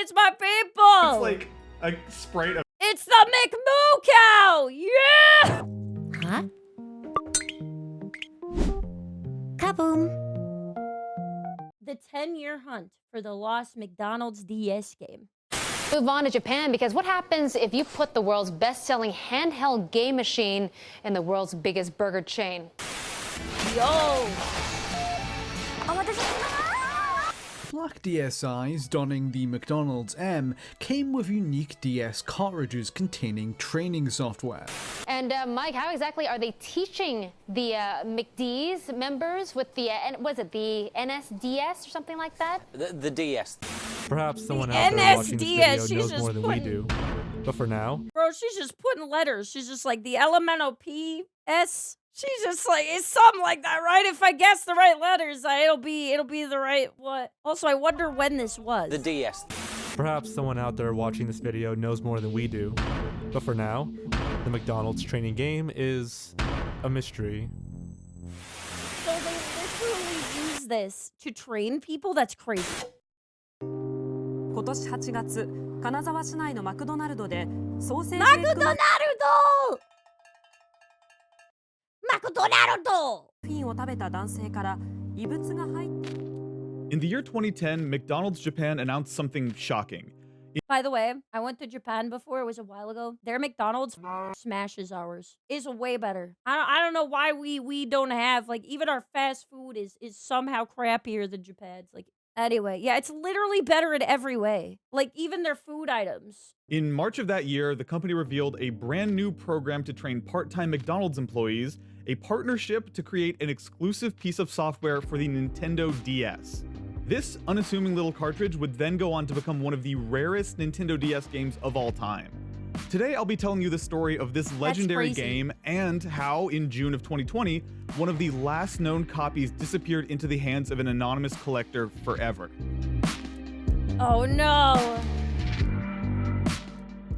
it's my people. It's like a sprite of. It's the McMoo cow. Yeah. Huh? Kaboom! The 10-year hunt for the lost McDonald's DS game. Move on to Japan, because what happens if you put the world's best-selling handheld game machine in the world's biggest burger chain? Yo. Black DSIs donning the McDonald's M came with unique DS cartridges containing training software. And Mike, how exactly are they teaching the McD's members with the, was it the NSDS or something like that? The DS. Perhaps someone out there watching this video NSDS, knows more than we do. But for now, Bro, she's just putting letters. She's just like the elemental PS. She's just like, it's something like that, right? If I guess the right letters, it'll be the right what. Also, I wonder when this was. The DS. perhaps someone out there watching this video knows more than we do. But for now, the McDonald's training game is a mystery. So they literally use this to train people? That's crazy. 今年8月、金沢市内のマクドナルドでソーセージエッグマクドナルドフィンを食べた男性から異物が入って In the year 2010, McDonald's Japan announced something shocking. By the way, I went to Japan before. It was a while ago. Their McDonald's smashes ours. It's way better. I don't know why we don't have, like, even our fast food is somehow crappier than Japan's. Like, anyway, yeah, it's literally better in every way. Like, even their food items. In March of that year, the company revealed a brand new program to train part-time McDonald's employees, a partnership to create an exclusive piece of software for the Nintendo DS. This unassuming little cartridge would then go on to become one of the rarest Nintendo DS games of all time. Today, I'll be telling you the story of this legendary game and how, in June of 2020, one of the last known copies disappeared into the hands of an anonymous collector forever. Oh no!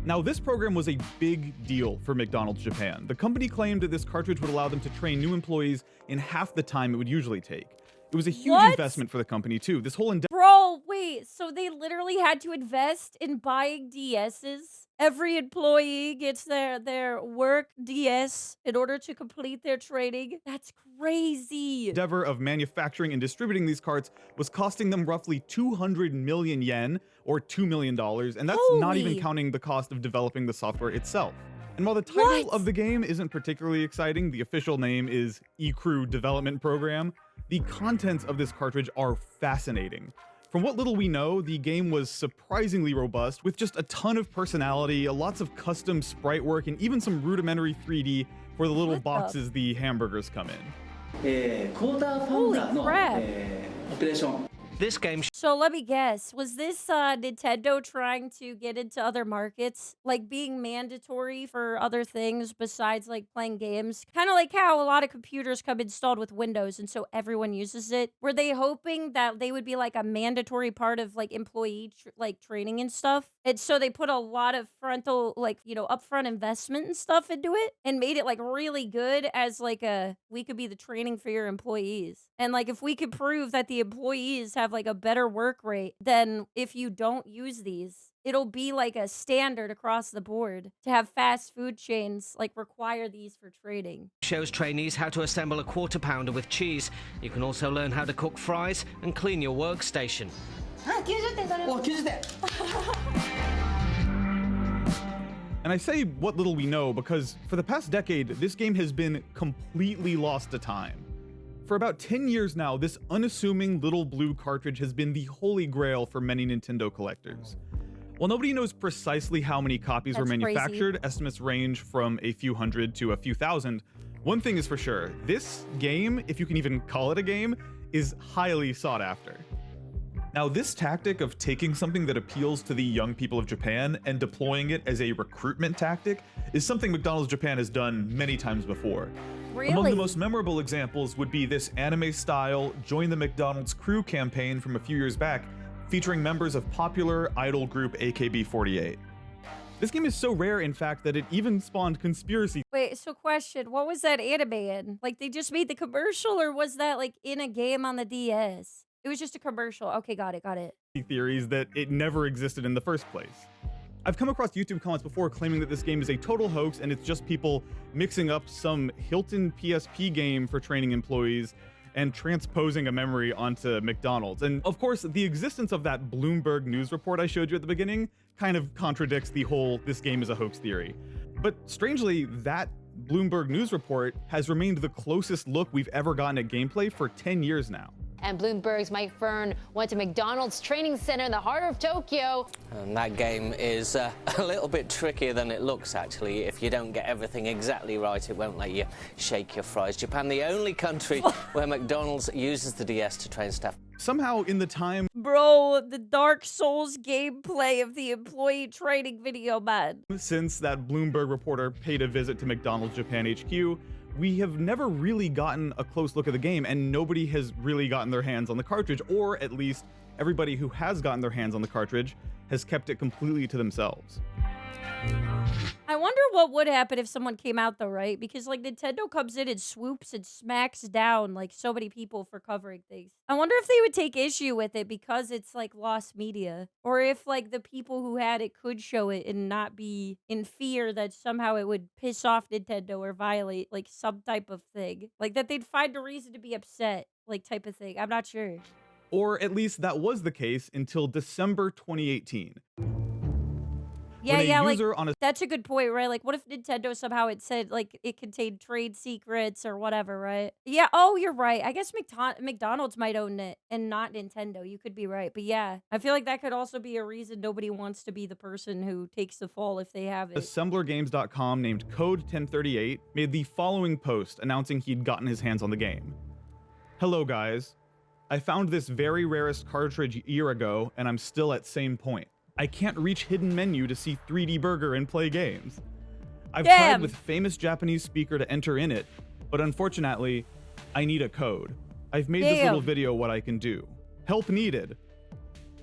Now, this program was a big deal for McDonald's Japan. The company claimed that this cartridge would allow them to train new employees in half the time it would usually take. It was a huge investment for the company, too. This whole endeavor. Bro, wait, so they literally had to invest in buying DSs? Every employee gets their work DS in order to complete their training? That's crazy. Endeavor of manufacturing and distributing these carts was costing them roughly 200 million yen, or $2 million, and that's not even counting the cost of developing the software itself. And while the title of the game isn't particularly exciting, the official name is eCrew Development Program, the contents of this cartridge are fascinating. From what little we know, the game was surprisingly robust, with just a ton of personality, lots of custom sprite work, and even some rudimentary 3D for the little boxes the hamburgers come in. Holy crap. This game. So let me guess, was this Nintendo trying to get into other markets? Like being mandatory for other things besides like playing games? Kind of like how a lot of computers come installed with Windows and so everyone uses it. Were they hoping that they would be like a mandatory part of like employee training and stuff? And so they put a lot of upfront investment and stuff into it and made it like really good as like we could be the training for your employees. And like if we could prove that the employees have like a better work rate than if you don't use these, it'll be like a standard across the board to have fast food chains like require these for training. Shows trainees how to assemble a quarter pounder with cheese. You can also learn how to cook fries and clean your workstation. And I say what little we know because for the past decade, this game has been completely lost to time. For about 10 years now, this unassuming little blue cartridge has been the holy grail for many Nintendo collectors. While nobody knows precisely how many copies were manufactured, estimates range from a few hundred to a few thousand. One thing is for sure, this game, if you can even call it a game, is highly sought after. Now, this tactic of taking something that appeals to the young people of Japan and deploying it as a recruitment tactic is something McDonald's Japan has done many times before. Really? Among the most memorable examples would be this anime-style Join the McDonald's Crew campaign from a few years back, featuring members of popular idol group AKB48. This game is so rare, in fact, that it even spawned conspiracy. Wait, so question, what was that anime in? Like, they just made the commercial, or was that, like, in a game on the DS? It was just a commercial. Okay, got it, got it. theories that it never existed in the first place. I've come across YouTube comments before claiming that this game is a total hoax and it's just people mixing up some Hilton PSP game for training employees and transposing a memory onto McDonald's. And of course, the existence of that Bloomberg news report I showed you at the beginning kind of contradicts the whole this game is a hoax theory. But strangely, that Bloomberg news report has remained the closest look we've ever gotten at gameplay for 10 years now. And Bloomberg's Mike Fern went to McDonald's training center in the heart of Tokyo. And that game is a little bit trickier than it looks, actually. If you don't get everything exactly right, it won't let you shake your fries. Japan, the only country where McDonald's uses the DS to train staff. Somehow, in the time Bro, the Dark Souls gameplay of the employee training video, man. since that Bloomberg reporter paid a visit to McDonald's Japan HQ, we have never really gotten a close look at the game, and nobody has really gotten their hands on the cartridge, or at least everybody who has gotten their hands on the cartridge has kept it completely to themselves. I wonder what would happen if someone came out though, right? Because like Nintendo comes in and swoops and smacks down like so many people for covering things. I wonder if they would take issue with it because it's like lost media, or if like the people who had it could show it and not be in fear that somehow it would piss off Nintendo or violate like some type of thing. Like that they'd find a reason to be upset, like type of thing. I'm not sure. Or at least that was the case until December 2018. Yeah, when a yeah, like user on a that's a good point, right? Like, what if Nintendo somehow it said like it contained trade secrets or whatever, right? Yeah. Oh, you're right. I guess McDonald's might own it and not Nintendo. You could be right, but yeah, I feel like that could also be a reason nobody wants to be the person who takes the fall if they have it. assemblergames.com named Code 1038 made the following post announcing he'd gotten his hands on the game. Hello guys, I found this very rarest cartridge a year ago and I'm still at same point. I can't reach hidden menu to see 3D burger and play games. I've tried with famous Japanese speaker to enter in it, but unfortunately, I need a code. I've made this little video what I can do. Help needed.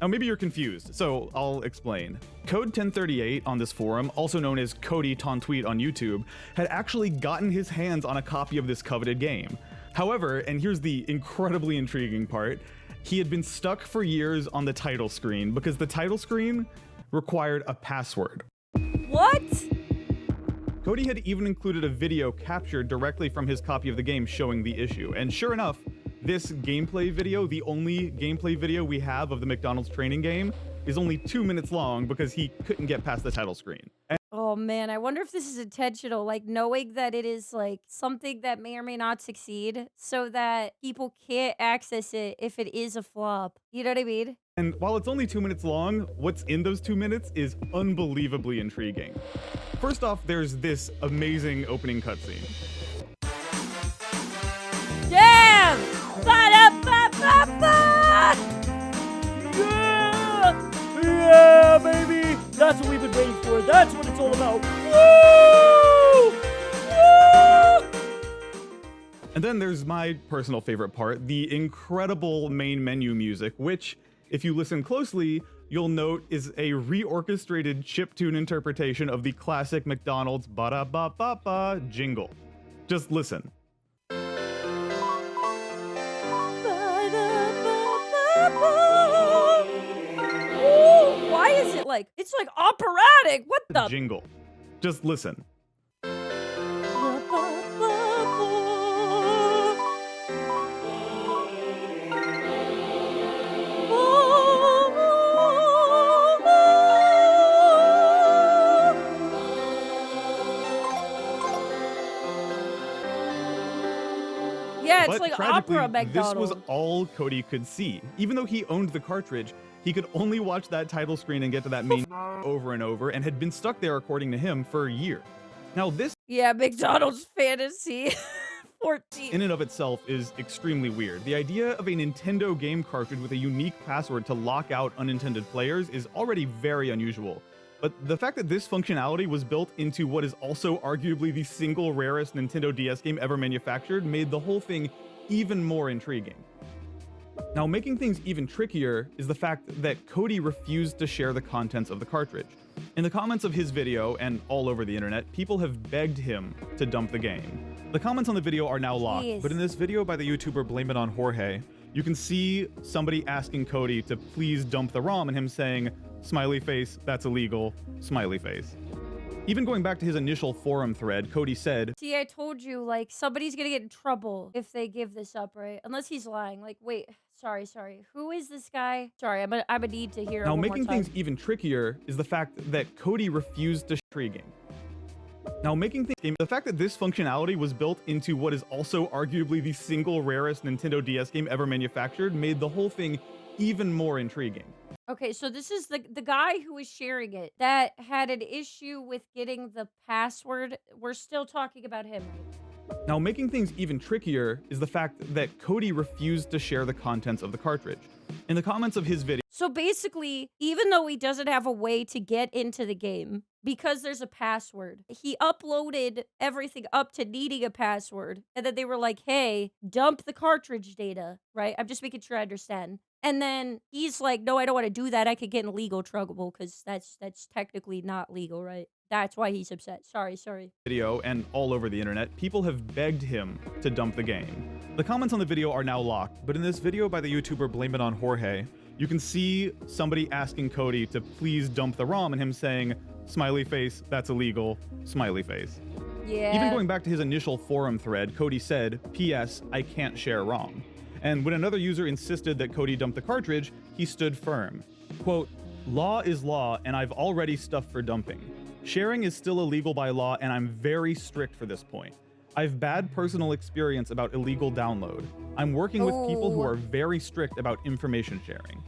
Now maybe you're confused, so I'll explain. Code 1038 on this forum, also known as Cody Tontweet on YouTube, had actually gotten his hands on a copy of this coveted game. However, and here's the incredibly intriguing part, he had been stuck for years on the title screen because the title screen required a password. What? Cody had even included a video captured directly from his copy of the game showing the issue. And sure enough, this gameplay video, the only gameplay video we have of the McDonald's training game, is only 2 minutes long because he couldn't get past the title screen. Oh man, I wonder if this is intentional, like knowing that it is like something that may or may not succeed so that people can't access it if it is a flop. You know what I mean? And while it's only 2 minutes long, what's in those 2 minutes is unbelievably intriguing. First off, there's this amazing opening cutscene. Damn! Ba-da-ba-ba-ba! Yeah! Yeah, baby! That's what we've been waiting for. That's what it's all about. Woo! Woo! And then there's my personal favorite part, the incredible main menu music, which, if you listen closely, you'll note is a reorchestrated chiptune interpretation of the classic McDonald's ba-da-ba-ba-ba jingle. Just listen. Why is it like, it's like operatic? What the? Jingle. Just listen. Yeah, it's But like tragically, opera McDonald's. this was all Cody could see. Even though he owned the cartridge, he could only watch that title screen and get to that main over and over, and had been stuck there, according to him, for a year. Now this Yeah, McDonald's Fantasy 14. in and of itself is extremely weird. The idea of a Nintendo game cartridge with a unique password to lock out unintended players is already very unusual. But the fact that this functionality was built into what is also arguably the single rarest Nintendo DS game ever manufactured made the whole thing even more intriguing. Now, making things even trickier is the fact that Cody refused to share the contents of the cartridge. In the comments of his video, and all over the internet, people have begged him to dump the game. The comments on the video are now locked, Jeez. but in this video by the YouTuber Blame It On Jorge, You can see somebody asking Cody to please dump the ROM and him saying, smiley face, that's illegal, smiley face. Even going back to his initial forum thread, Cody said, See, I told you, like, somebody's gonna get in trouble if they give this up, right? Unless he's lying. Like, wait, sorry. Who is this guy? Sorry, I'm gonna need to hear it now one making more time. things even trickier is the fact that Cody refused to intriguing. Now making things, the fact that this functionality was built into what is also arguably the single rarest Nintendo DS game ever manufactured made the whole thing even more intriguing. Okay, so this is the guy who was sharing it that had an issue with getting the password. We're still talking about him, right? Now making things even trickier is the fact that Cody refused to share the contents of the cartridge. In the comments of his video, So basically, even though he doesn't have a way to get into the game, because there's a password, he uploaded everything up to needing a password. And then they were like, hey, dump the cartridge data, right? I'm just making sure I understand. And then he's like, no, I don't want to do that. I could get in legal trouble because that's technically not legal, right? That's why he's upset. Sorry. video and all over the internet, people have begged him to dump the game. The comments on the video are now locked, but in this video by the YouTuber Blame It On Jorge, you can see somebody asking Cody to please dump the ROM and him saying, smiley face, that's illegal, smiley face. Yeah. Even going back to his initial forum thread, Cody said, P.S. I can't share ROM. And when another user insisted that Cody dump the cartridge, he stood firm. Quote, law is law and I've already stuff for dumping. Sharing is still illegal by law and I'm very strict for this point. I've bad personal experience about illegal download. I'm working with people who are very strict about information sharing.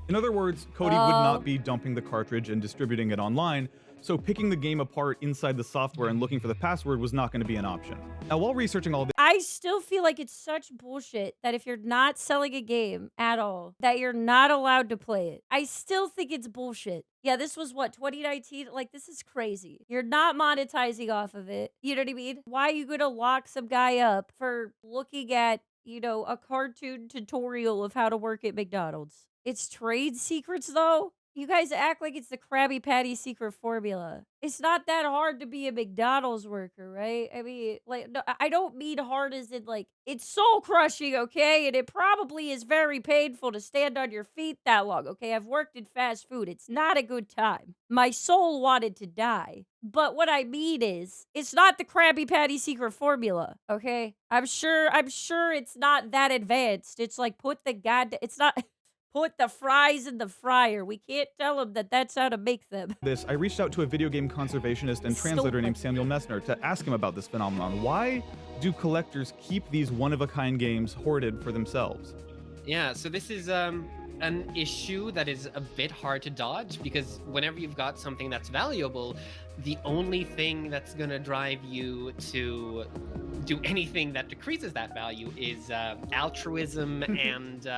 In other words, Cody would not be dumping the cartridge and distributing it online, so picking the game apart inside the software and looking for the password was not going to be an option. Now, while researching all this, I still feel like it's such bullshit that if you're not selling a game at all, that you're not allowed to play it. I still think it's bullshit. Yeah, this was what, 2019? Like, this is crazy. You're not monetizing off of it. You know what I mean? Why are you gonna lock some guy up for looking at, you know, a cartoon tutorial of how to work at McDonald's? It's trade secrets, though? You guys act like it's the Krabby Patty secret formula. It's not that hard to be a McDonald's worker, right? I mean, like, no, I don't mean hard as in, like, it's soul crushing, okay? And it probably is very painful to stand on your feet that long, okay? I've worked in fast food. It's not a good time. My soul wanted to die. But what I mean is, it's not the Krabby Patty secret formula, okay? I'm sure it's not that advanced. It's like, it's not... Put the fries in the fryer. We can't tell them that that's how to make them. I reached out to a video game conservationist and translator named Samuel Messner to ask him about this phenomenon. Why do collectors keep these one-of-a-kind games hoarded for themselves? Yeah, so this is an issue that is a bit hard to dodge, because whenever you've got something that's valuable, the only thing that's going to drive you to do anything that decreases that value is altruism and,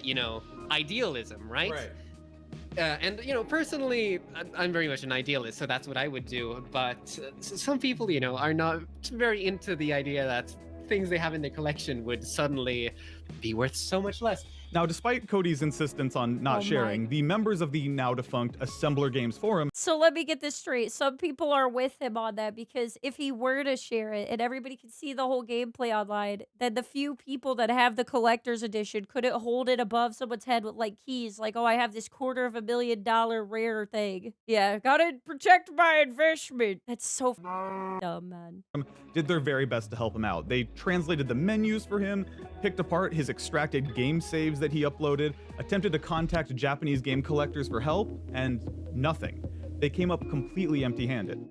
you know, idealism, right? And, you know, personally, I'm very much an idealist, so that's what I would do. But some people, you know, are not very into the idea that things they have in their collection would suddenly be worth so much less. Now, despite Cody's insistence on not sharing, the members of the now defunct Assembler Games forum... So let me get this straight. Some people are with him on that because if he were to share it and everybody could see the whole gameplay online, then the few people that have the collector's edition couldn't hold it above someone's head with, like, keys. Like, oh, I have this $250,000 rare thing. Yeah, gotta protect my investment. That's so dumb, man. Did their very best to help him out. They translated the menus for him, picked apart his extracted game saves that he uploaded, attempted to contact Japanese game collectors for help, and nothing. They came up completely empty-handed.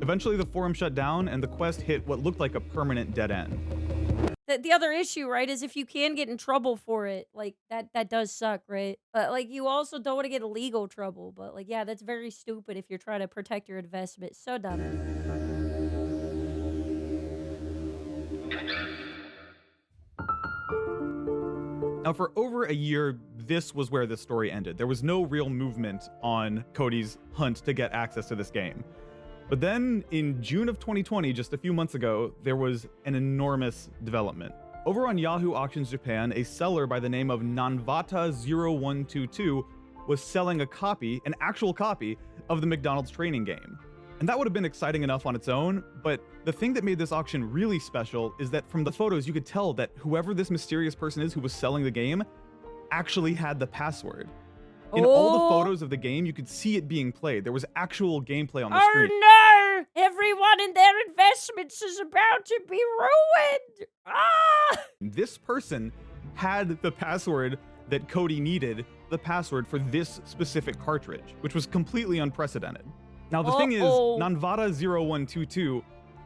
Eventually, the forum shut down, and the quest hit what looked like a permanent dead end. The other issue, right, is if you can get in trouble for it, like, that does suck, right? But, like, you also don't want to get in legal trouble. But, like, yeah, that's very stupid if you're trying to protect your investment. So dumb. Now, for over a year, this was where this story ended. There was no real movement on Cody's hunt to get access to this game. But then, in June of 2020, just a few months ago, there was an enormous development. Over on Yahoo Auctions Japan, a seller by the name of Nanvata0122 was selling an actual copy of the McDonald's training game. And that would have been exciting enough on its own, but the thing that made this auction really special is that from the photos you could tell that whoever this mysterious person is who was selling the game actually had the password. In all the photos of the game, you could see it being played. There was actual gameplay on the screen. Oh no! Everyone in their investments is about to be ruined! Ah! This person had the password that Cody needed, the password for this specific cartridge, which was completely unprecedented. Now, the thing is, Nanvada0122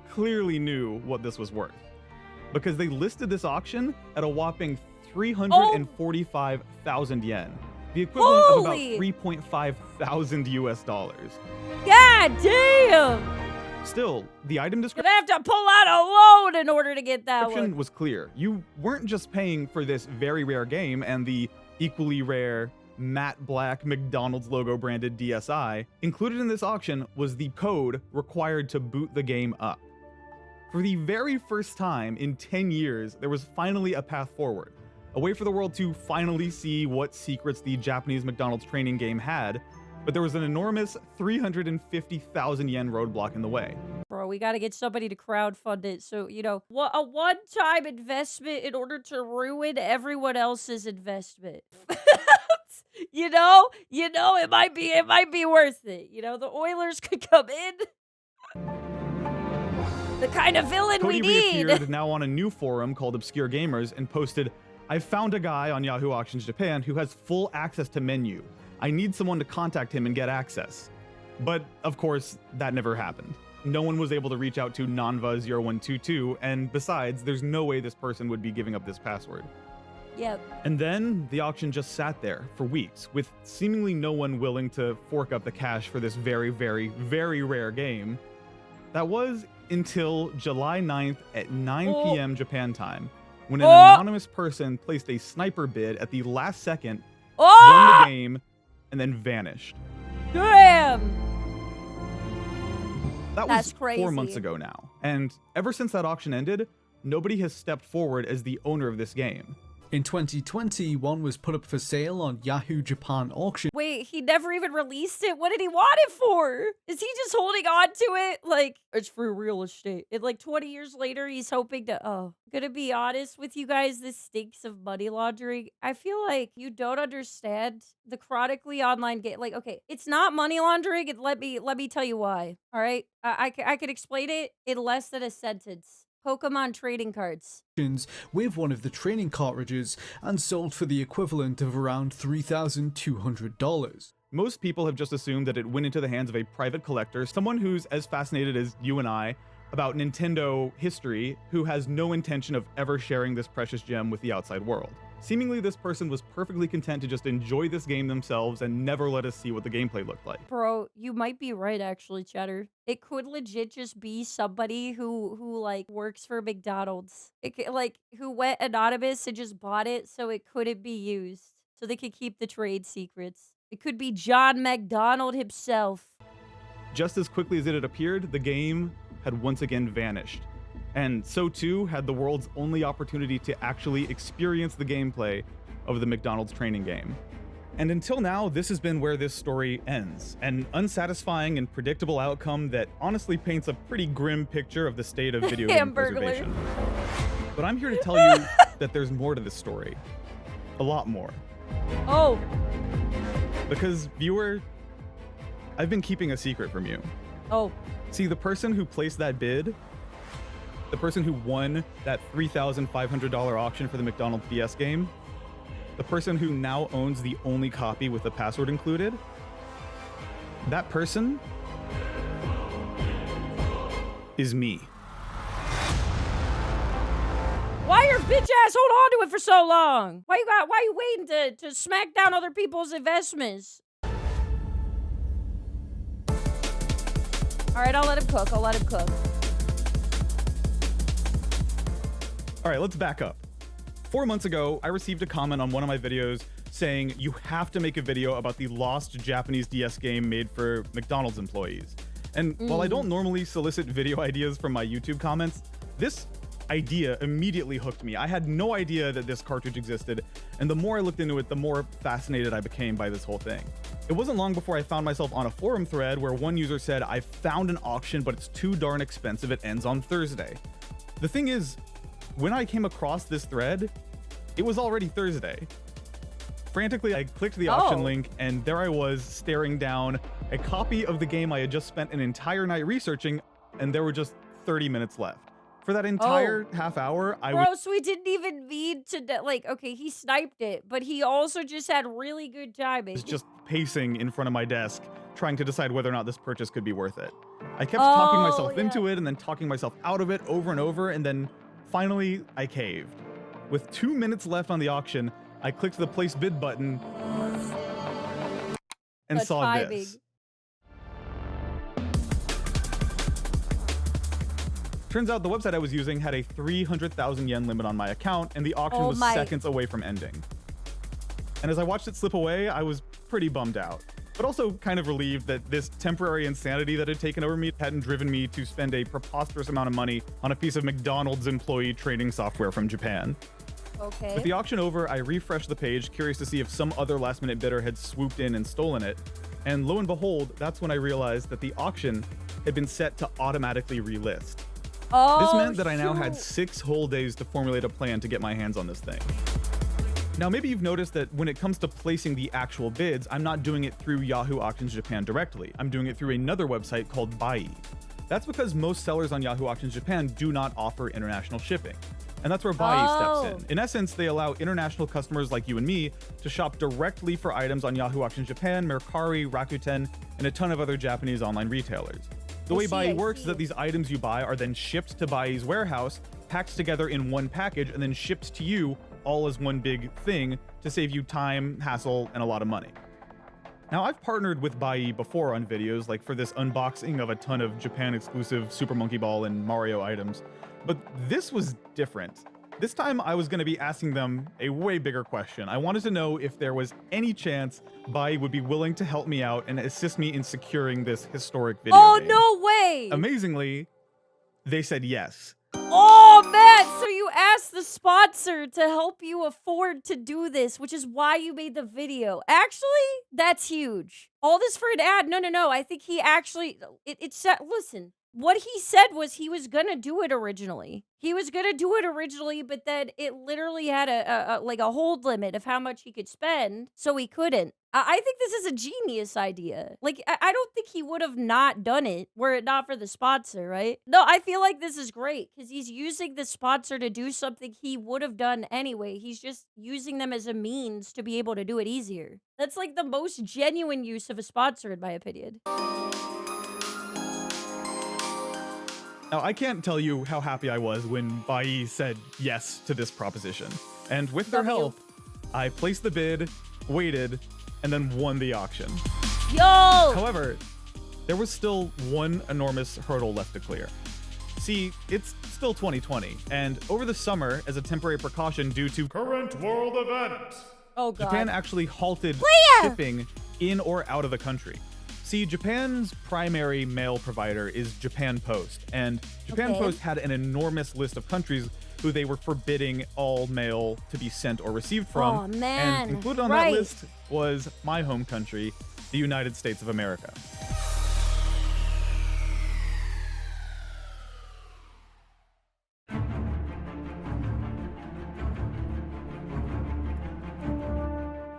clearly knew what this was worth because they listed this auction at a whopping 345,000 yen, the equivalent of about 3.5 thousand US dollars. God damn! Still, the item description Gonna have to pull out a loan in order to get that one. was clear. You weren't just paying for this very rare game and the equally rare matte black McDonald's logo branded DSi. Included in this auction was the code required to boot the game up. For the very first time in 10 years, there was finally a path forward, a way for the world to finally see what secrets the Japanese McDonald's training game had, but there was an enormous 350,000 yen roadblock in the way. Bro, we gotta get somebody to crowdfund it. So, you know, a one-time investment in order to ruin everyone else's investment. You know, it might be worth it. You know, the Oilers could come in. The kind of villain Cody we need. reappeared now on a new forum called Obscure Gamers and posted, "I found a guy on Yahoo Auctions Japan who has full access to menu. I need someone to contact him and get access." But of course, that never happened. No one was able to reach out to Nanva0122, and besides, there's no way this person would be giving up this password. Yep. And then the auction just sat there for weeks, with seemingly no one willing to fork up the cash for this very, very, very rare game. That was until July 9th at 9 p.m. Japan time, when an anonymous person placed a sniper bid at the last second, won the game, and then vanished. Damn! That That's was crazy. 4 months ago now, and ever since that auction ended, nobody has stepped forward as the owner of this game. In 2020, one was put up for sale on Yahoo Japan Auction. Wait, he never even released it? What did he want it for? Is he just holding on to it? Like, it's for real estate. And like 20 years later, he's hoping to, gonna be honest with you guys, this stinks of money laundering. I feel like you don't understand the chronically online game. Like, okay, it's not money laundering, and let me tell you why. All right? I could explain it in less than a sentence. Pokemon trading cards. With one of the training cartridges and sold for the equivalent of around $3,200. Most people have just assumed that it went into the hands of a private collector, someone who's as fascinated as you and I about Nintendo history, who has no intention of ever sharing this precious gem with the outside world. Seemingly, this person was perfectly content to just enjoy this game themselves and never let us see what the gameplay looked like. Bro, you might be right, actually, Cheddar. It could legit just be somebody who like works for McDonald's. Who went anonymous and just bought it so it couldn't be used, so they could keep the trade secrets. It could be John McDonald himself. Just as quickly as it had appeared, the game had once again vanished. And so too had the world's only opportunity to actually experience the gameplay of the McDonald's training game. And until now, this has been where this story ends, an unsatisfying and predictable outcome that honestly paints a pretty grim picture of the state of video game preservation. But I'm here to tell you that there's more to this story. A lot more. Oh. Because, viewer, I've been keeping a secret from you. Oh. See, the person who placed that bid, the person who won that $3,500 auction for the McDonald's DS game, the person who now owns the only copy with the password included, that person is me. Why your bitch ass hold on to it for so long? Why you waiting to smack down other people's investments? All right, I'll let him cook. All right, let's back up. 4 months ago, I received a comment on one of my videos saying you have to make a video about the lost Japanese DS game made for McDonald's employees. And while I don't normally solicit video ideas from my YouTube comments, this idea immediately hooked me. I had no idea that this cartridge existed, and the more I looked into it, the more fascinated I became by this whole thing. It wasn't long before I found myself on a forum thread where one user said, "I found an auction, but it's too darn expensive. It ends on Thursday." The thing is, when I came across this thread, it was already Thursday. Frantically, I clicked the auction link, and there I was staring down a copy of the game I had just spent an entire night researching, and there were just 30 minutes left. For that entire half hour, I Bro, so he didn't even mean to, like, okay, he sniped it, but he also just had really good timing. was just pacing in front of my desk, trying to decide whether or not this purchase could be worth it. I kept talking myself into it, and then talking myself out of it over and over, and then finally, I caved. With 2 minutes left on the auction, I clicked the place bid button and The saw timing. this. Turns out the website I was using had a 300,000 yen limit on my account, and the auction was seconds away from ending. And as I watched it slip away, I was pretty bummed out, but also kind of relieved that this temporary insanity that had taken over me hadn't driven me to spend a preposterous amount of money on a piece of McDonald's employee training software from Japan. Okay. With the auction over, I refreshed the page, curious to see if some other last-minute bidder had swooped in and stolen it. And lo and behold, that's when I realized that the auction had been set to automatically relist. This meant that I now had 6 whole days to formulate a plan to get my hands on this thing. Now, maybe you've noticed that when it comes to placing the actual bids, I'm not doing it through Yahoo Auctions Japan directly. I'm doing it through another website called Bai. That's because most sellers on Yahoo Auctions Japan do not offer international shipping. And that's where Bai steps in. In essence, they allow international customers like you and me to shop directly for items on Yahoo Auctions Japan, Mercari, Rakuten, and a ton of other Japanese online retailers. The way Bai works is that these items you buy are then shipped to Bai's warehouse, packed together in one package, and then shipped to you all as one big thing to save you time, hassle, and a lot of money. Now, I've partnered with Bai before on videos, like for this unboxing of a ton of Japan-exclusive Super Monkey Ball and Mario items, but this was different. This time, I was going to be asking them a way bigger question. I wanted to know if there was any chance Bai would be willing to help me out and assist me in securing this historic video game. No way! Amazingly, they said yes. Oh, man! So you asked the sponsor to help you afford to do this, which is why you made the video. Actually, that's huge. All this for an ad? No. I think he actually... It said... Listen. What he said was he was gonna do it originally. But then it literally had a hold limit of how much he could spend, so he couldn't. I think this is a genius idea. Like, I don't think he would have not done it were it not for the sponsor, right? No, I feel like this is great because he's using the sponsor to do something he would have done anyway. He's just using them as a means to be able to do it easier. That's like the most genuine use of a sponsor, in my opinion. Now, I can't tell you how happy I was when Bai said yes to this proposition. And with their help, I placed the bid, waited, and then won the auction. Yo! However, there was still one enormous hurdle left to clear. See, it's still 2020, and over the summer, as a temporary precaution due to current world events, Japan actually halted shipping in or out of the country. See, Japan's primary mail provider is Japan Post, and Japan Post had an enormous list of countries who they were forbidding all mail to be sent or received from. Oh, man. And included on that list was my home country, the United States of America.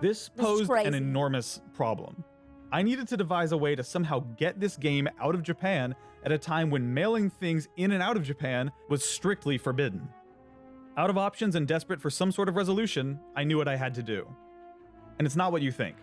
This posed an enormous problem. I needed to devise a way to somehow get this game out of Japan at a time when mailing things in and out of Japan was strictly forbidden. Out of options and desperate for some sort of resolution, I knew what I had to do. And it's not what you think.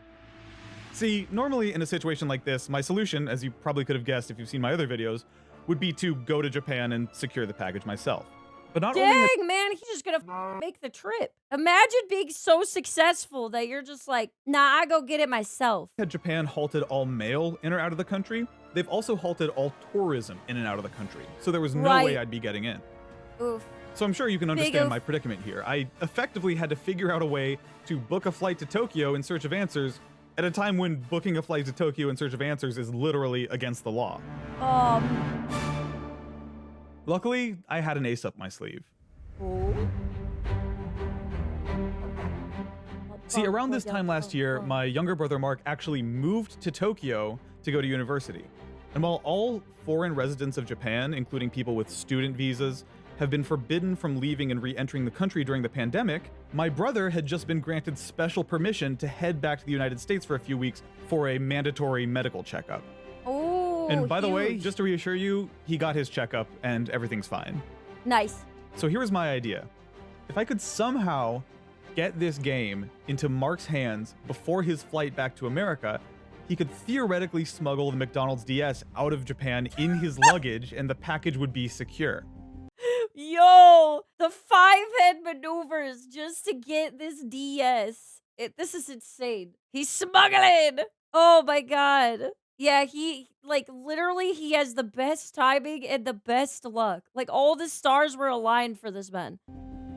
See, normally in a situation like this, my solution, as you probably could have guessed if you've seen my other videos, would be to go to Japan and secure the package myself. But not only man, he's just gonna make the trip. Imagine being so successful that you're just like, nah, I go get it myself. had Japan halted all mail in or out of the country, they've also halted all tourism in and out of the country. So there was no way I'd be getting in. Oof. So I'm sure you can understand my predicament here. I effectively had to figure out a way to book a flight to Tokyo in search of answers at a time when booking a flight to Tokyo in search of answers is literally against the law. Luckily, I had an ace up my sleeve. See, around this time last year, my younger brother Mark actually moved to Tokyo to go to university. And while all foreign residents of Japan, including people with student visas, have been forbidden from leaving and re-entering the country during the pandemic, my brother had just been granted special permission to head back to the United States for a few weeks for a mandatory medical checkup. Oh, and by the way, huge. just to reassure you, he got his checkup and everything's fine. Nice. So here's my idea. If I could somehow get this game into Mark's hands before his flight back to America, he could theoretically smuggle the McDonald's DS out of Japan in his luggage and the package would be secure. Yo, the 5-head maneuvers just to get this DS. This is insane. He's smuggling. Oh my god. Yeah, he, like, literally, he has the best timing and the best luck. Like, all the stars were aligned for this man.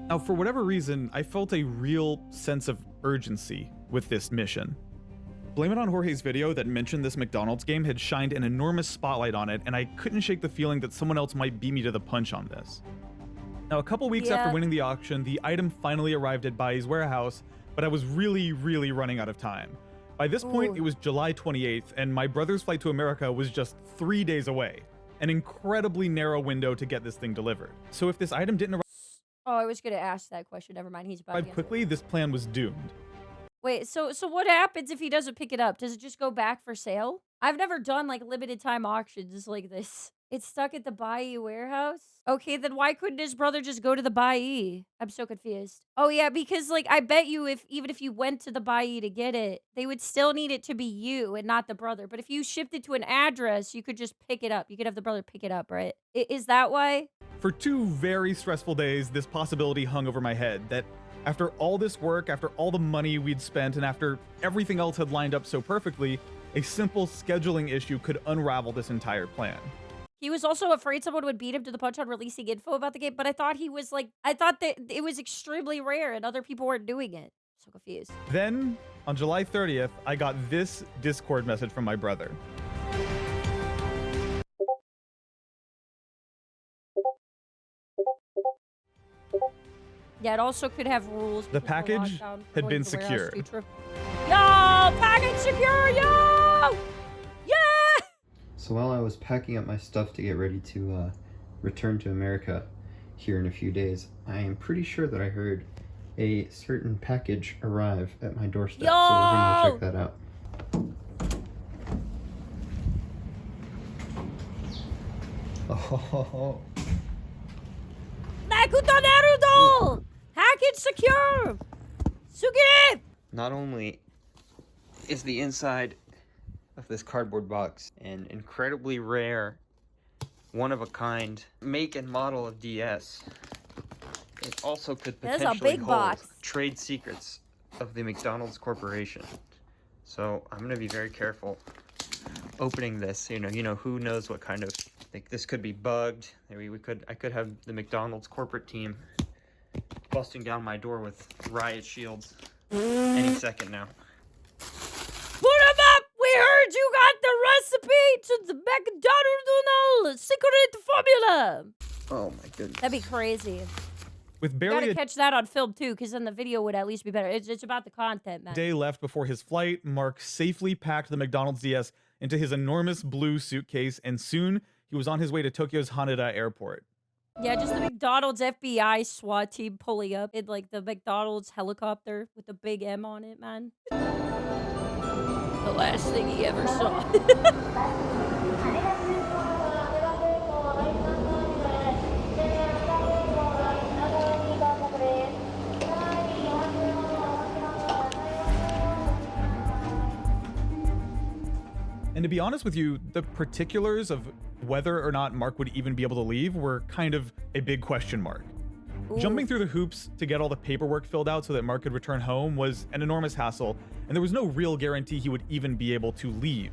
Now, for whatever reason, I felt a real sense of urgency with this mission. Blame It on Jorge's video that mentioned this McDonald's game had shined an enormous spotlight on it, and I couldn't shake the feeling that someone else might beat me to the punch on this. Now, a couple weeks after winning the auction, the item finally arrived at Bai's warehouse, but I was really running out of time. By this point, it was July 28th, and my brother's flight to America was just 3 days away. An incredibly narrow window to get this thing delivered. So if this item didn't Oh, I was gonna ask that question. Never mind. He's about to arrive answer quickly, it. this plan was doomed. Wait, so what happens if he doesn't pick it up? Does it just go back for sale? I've never done, like, limited time auctions like this. It's stuck at the Bai warehouse? Okay, then why couldn't his brother just go to the Bai? I'm so confused. Oh, yeah, because, like, I bet you even if you went to the Bai to get it, they would still need it to be you and not the brother. But if you shipped it to an address, you could just pick it up. You could have the brother pick it up, right? Is that why? For 2 very stressful days, this possibility hung over my head that after all this work, after all the money we'd spent, and after everything else had lined up so perfectly, a simple scheduling issue could unravel this entire plan. He was also afraid someone would beat him to the punch on releasing info about the game, but I thought that it was extremely rare and other people weren't doing it. So confused. Then, on July 30th, I got this Discord message from my brother. Yeah, it also could have rules. The package had been secured. Yo, package secure, yo! Yeah! So while I was packing up my stuff to get ready to return to America here in a few days, I am pretty sure that I heard a certain package arrive at my doorstep. Yo! So we're gonna check that out. Oh, Nakuto Naruto! Package secure! Sugire! not only is the inside of this cardboard box an incredibly rare, one-of-a-kind make and model of DS, it also could That's a potentially big hold box. trade secrets of the McDonald's Corporation. So I'm gonna be very careful opening this. You know, who knows what kind of, like, this could be bugged. Maybe I could have the McDonald's corporate team busting down my door with riot shields any second now. Put him up! We heard you got the recipe to the McDonald's secret formula! Oh my goodness. That'd be crazy. With You barely gotta a catch that on film too, because then the video would at least be better. It's about the content, man. day left before his flight, Mark safely packed the McDonald's DS into his enormous blue suitcase, and soon he was on his way to Tokyo's Haneda airport. Yeah, just the McDonald's FBI SWAT team pulling up in, like, the McDonald's helicopter with the big M on it, man. The last thing he ever saw. And to be honest with you, the particulars of whether or not Mark would even be able to leave were kind of a big question mark. Ooh. Jumping through the hoops to get all the paperwork filled out so that Mark could return home was an enormous hassle, and there was no real guarantee he would even be able to leave,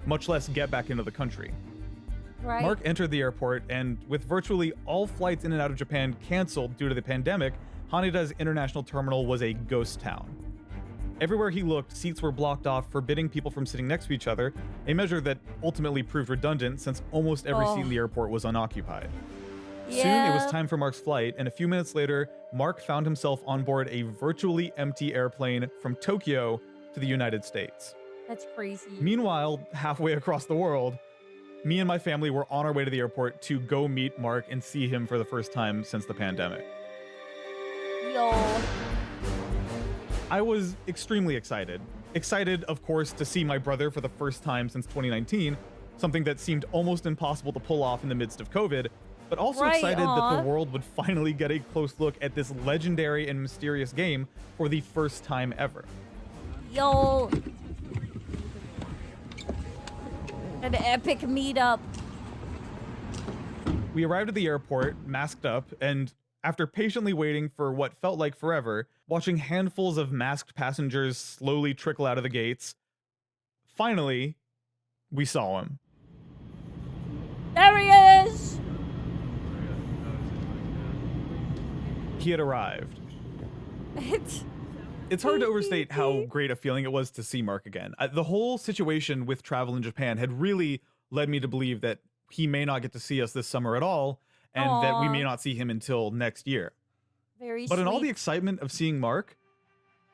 much less get back into the country. Right. Mark entered the airport, and with virtually all flights in and out of Japan canceled due to the pandemic, Haneda's international terminal was a ghost town. Everywhere he looked, seats were blocked off, forbidding people from sitting next to each other, a measure that ultimately proved redundant since almost every seat in the airport was unoccupied. Soon it was Yeah. time for Mark's flight, and a few minutes later, Mark found himself on board a virtually empty airplane from Tokyo to the United States. That's crazy. Meanwhile, halfway across the world, me and my family were on our way to the airport to go meet Mark and see him for the first time since the pandemic. Yo. I was extremely excited. Excited, of course, to see my brother for the first time since 2019, something that seemed almost impossible to pull off in the midst of COVID, but also Right, excited that aw. the world would finally get a close look at this legendary and mysterious game for the first time ever. Yo. An epic meetup. We arrived at the airport, masked up, and after patiently waiting for what felt like forever, watching handfuls of masked passengers slowly trickle out of the gates, finally, we saw him. There he is. He had arrived. It's hard to overstate how great a feeling it was to see Mark again. The whole situation with travel in Japan had really led me to believe that he may not get to see us this summer at all, and that we Aw. may not see him until next year. Very But in all the sweet. excitement of seeing Mark,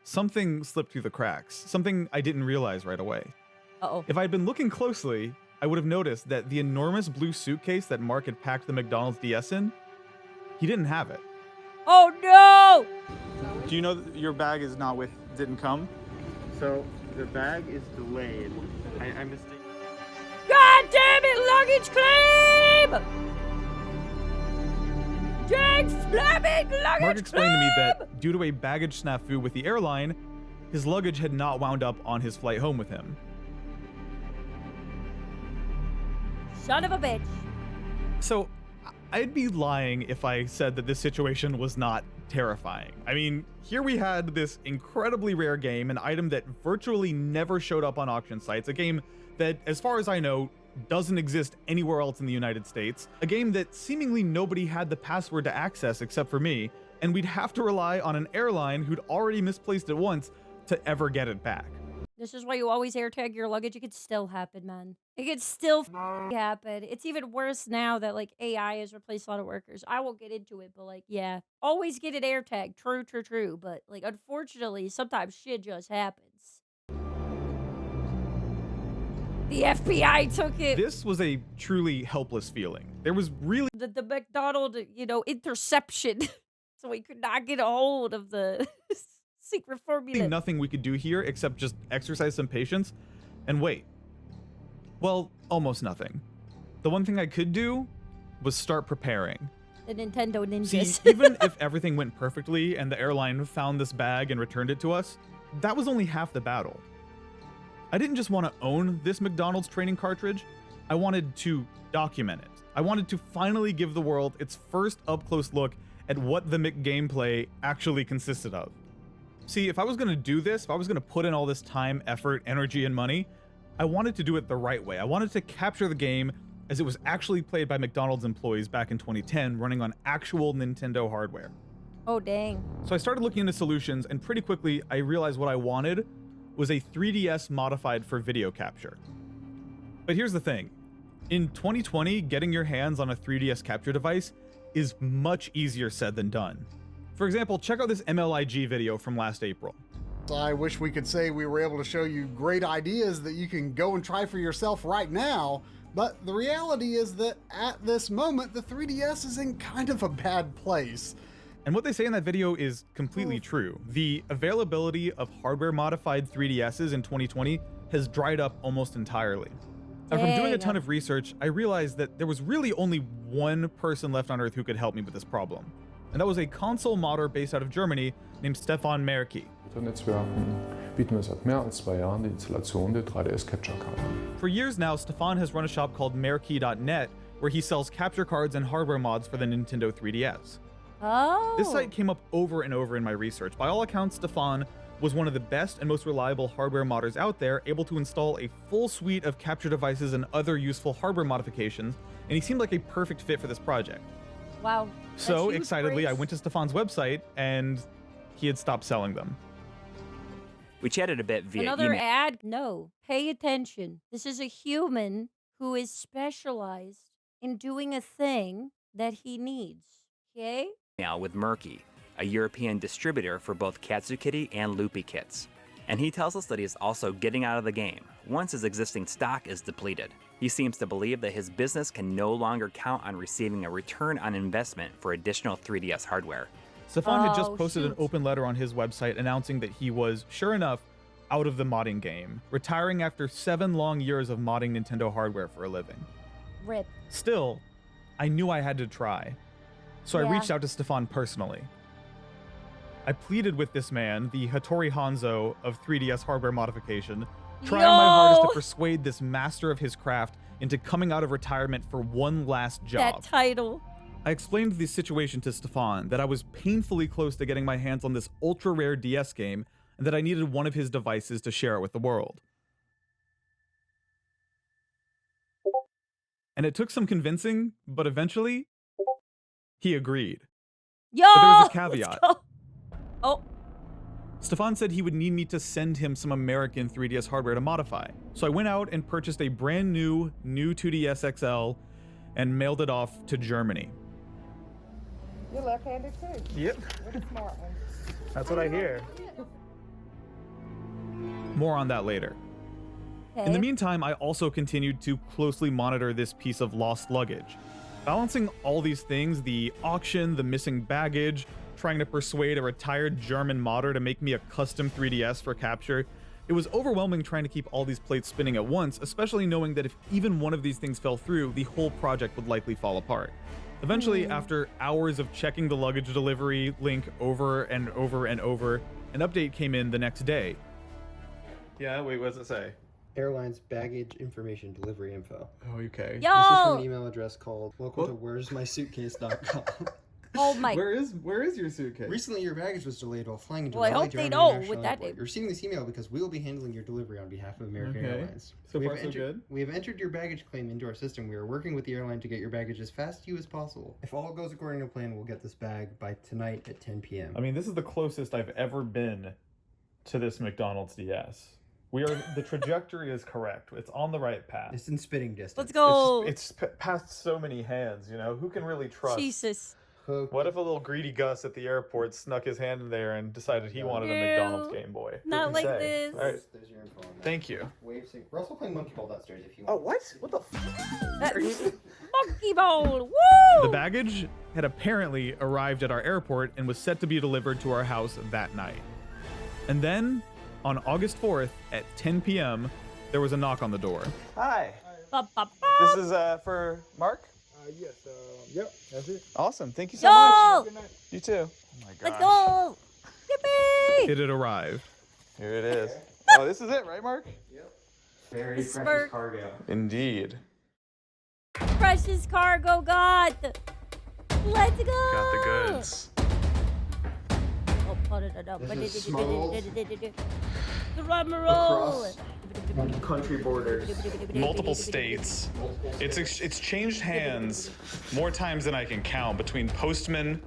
something slipped through the cracks, something I didn't realize right away. Uh-oh. If I'd been looking closely, I would have noticed that the enormous blue suitcase that Mark had packed the McDonald's DS in, he didn't have it. Oh no! Do you know that your bag is not didn't come? So the bag is delayed. I mistake. God damn it, luggage claim! Jags flamming luggage Mark explained to me claim! that due to a baggage snafu with the airline, his luggage had not wound up on his flight home with him. Son of a bitch. So, I'd be lying if I said that this situation was not terrifying. I mean, here we had this incredibly rare game, an item that virtually never showed up on auction sites, a game that, as far as I know, doesn't exist anywhere else in the United States, a game that seemingly nobody had the password to access except for me, and we'd have to rely on an airline who'd already misplaced it once to ever get it back. This is why you always AirTag your luggage. It could still happen, man. It could still happen. It's even worse now that like AI has replaced a lot of workers. I won't get into it, but like, yeah, always get an AirTag. True, true, true. But like, unfortunately, sometimes shit just happens. The FBI took it. This was a truly helpless feeling. There was really The McDonald, interception. So we could not get a hold of the secret formula. nothing we could do here except just exercise some patience and wait. Well, almost nothing. The one thing I could do was start preparing. The Nintendo See, ninjas. even if everything went perfectly and the airline found this bag and returned it to us, that was only half the battle. I didn't just want to own this McDonald's training cartridge, I wanted to document it. I wanted to finally give the world its first up-close look at what the Mc gameplay actually consisted of. See, if I was going to do this, if I was going to put in all this time, effort, energy, and money, I wanted to do it the right way. I wanted to capture the game as it was actually played by McDonald's employees back in 2010, running on actual Nintendo hardware. Oh, dang. So I started looking into solutions, and pretty quickly I realized what I wanted was a 3DS modified for video capture. But here's the thing. In 2020, getting your hands on a 3DS capture device is much easier said than done. For example, check out this MLIG video from last April. I wish we could say we were able to show you great ideas that you can go and try for yourself right now, but the reality is that at this moment, the 3DS is in kind of a bad place. And what they say in that video is completely true. The availability of hardware-modified 3DSs in 2020 has dried up almost entirely. And from doing a ton of research, I realized that there was really only one person left on Earth who could help me with this problem. And that was a console modder based out of Germany named Stefan Merki. Netzwerken bieten wir seit mehr als 2 Jahren die Installation der 3DS-Capture-Karte. For years now, Stefan has run a shop called Merki.net, where he sells capture cards and hardware mods for the Nintendo 3DS. Oh. This site came up over and over in my research. By all accounts, Stefan was one of the best and most reliable hardware modders out there, able to install a full suite of capture devices and other useful hardware modifications, and he seemed like a perfect fit for this project. Wow. So huge excitedly, I praise. went to Stefan's website, and he had stopped selling them. We chatted a bit via Another email. ad? No. Pay attention. This is a human who is specialized in doing a thing that he needs. Okay? Now with Murky, a European distributor for both Katsukitty and Loopy kits. And he tells us that he is also getting out of the game once his existing stock is depleted. He seems to believe that his business can no longer count on receiving a return on investment for additional 3DS hardware. Stefan had just posted an open letter on his website announcing that he was, sure enough, out of the modding game, retiring after 7 long years of modding Nintendo hardware for a living. Rip. Still, I knew I had to try, so I Yeah. reached out to Stefan personally. I pleaded with this man, the Hattori Hanzo of 3DS hardware modification, trying my hardest to persuade this master of his craft into coming out of retirement for one last job. That title. I explained the situation to Stefan, that I was painfully close to getting my hands on this ultra-rare DS game, and that I needed one of his devices to share it with the world. And it took some convincing, but eventually, he agreed. Yo! But there was a let's caveat. go. Oh. Stefan said he would need me to send him some American 3DS hardware to modify. So I went out and purchased a brand new 2DS XL and mailed it off to Germany. You're left-handed too. Yep. You're the smart one. That's what I hear. More on that later. In the meantime, I also continued to closely monitor this piece of lost luggage. Balancing all these things, the auction, the missing baggage, trying to persuade a retired German modder to make me a custom 3DS for capture, it was overwhelming trying to keep all these plates spinning at once, especially knowing that if even one of these things fell through, the whole project would likely fall apart. Eventually, after hours of checking the luggage delivery link over and over and over, an update came in the next day. Yeah, wait, what does it say? Airline's baggage information delivery info. Oh, okay. Yo! This is from an email address called welcome to where'smysuitcase.com. Oh my. Where is your suitcase? Recently, your baggage was delayed while flying into Well, I Raleigh hope they Durham know International what that Airport. is. You're receiving this email because we will be handling your delivery on behalf of American Okay. Airlines. So we far, have so good. We have entered your baggage claim into our system. We are working with the airline to get your baggage as fast to you as possible. If all goes according to plan, we'll get this bag by tonight at 10 p.m. I mean, this is the closest I've ever been to this McDonald's DS. The trajectory is correct. It's on the right path. It's in spitting distance. Let's go. It's passed so many hands, you know? Who can really trust? Jesus. What if a little greedy Gus at the airport snuck his hand in there and decided he wanted a McDonald's Game Boy? Who Not can like say? this. All right. There's your info on that. Thank you. We're also playing Monkey Ball downstairs if you want. Oh, what? What the Monkey Ball. Woo! The baggage had apparently arrived at our airport and was set to be delivered to our house that night. And then, on August 4th at 10 p.m., there was a knock on the door. Hi. Ba, ba, ba. This is for Mark? Yes. Yep. That's it. Awesome. Thank you so Yo! much. You too. Oh my Let's go. Yippee! It had arrived. Here it is. Oh, this is it, right, Mark? Yep. Very This precious Mark. cargo. Indeed. Precious cargo god. Let's go. Got the goods. Oh, put it up. This is smuggled Drum roll. across country borders. Multiple states. It's changed hands more times than I can count between postmen.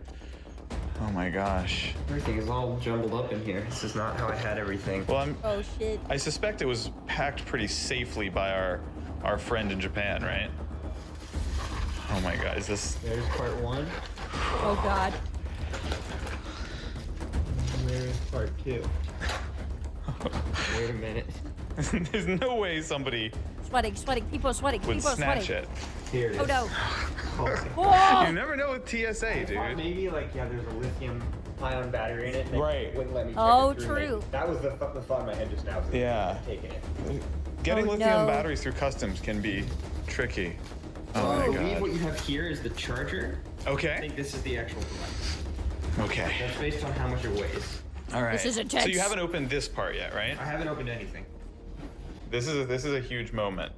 Oh my gosh. Everything is all jumbled up in here. This is not how I had everything. Well, Oh shit. I suspect it was packed pretty safely by our friend in Japan, right? Oh my god, is this... There's part one. Oh god. And there's part two. Wait a minute. There's no way somebody Sweating. People are sweating. would People are snatch sweating. it. Here it is. Oh no. Oh. You never know with TSA, I thought dude. maybe there's a lithium ion battery in it. And Right. It wouldn't let me check Oh, it through. true. That was the thought in my head just now. Was Yeah. Taking it. Getting Oh, lithium no. batteries through customs can be tricky. So Oh I my believe god. what you have here is the charger. I Okay. think this is the actual device. Okay. That's based on how much it weighs. All right. This is intense. So you haven't opened this part yet, right? I haven't opened anything. This is a huge moment.